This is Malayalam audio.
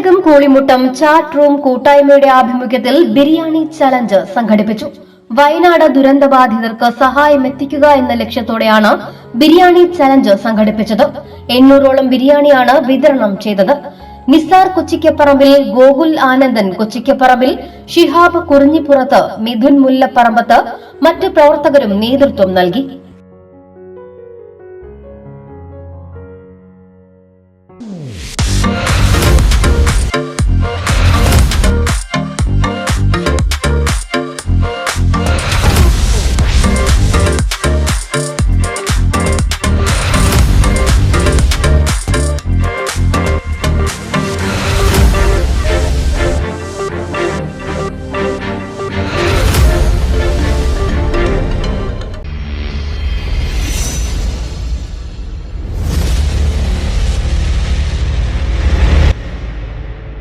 വൈക്കം കൂളിമുട്ടം ചാറ്റ് റൂം കൂട്ടായ്മയുടെ ആഭിമുഖ്യത്തിൽ ബിരിയാണി ചലഞ്ച് സംഘടിപ്പിച്ചു. വയനാട് ദുരന്തബാധിതർക്ക് സഹായം എത്തിക്കുക എന്ന ലക്ഷ്യത്തോടെയാണ് ബിരിയാണി ചലഞ്ച് സംഘടിപ്പിച്ചത്. 800ഓളം ബിരിയാണിയാണ് വിതരണം ചെയ്തത്. നിസാർ കൊച്ചിക്കപ്പറമ്പിൽ, ഗോകുൽ ആനന്ദൻ കൊച്ചിക്കപ്പറമ്പിൽ, ഷിഹാബ് കുറിഞ്ഞിപ്പുറത്ത്, മിഥുൻ മുല്ലപ്പറമ്പത്ത് മറ്റ് പ്രവർത്തകരും നേതൃത്വം നൽകി.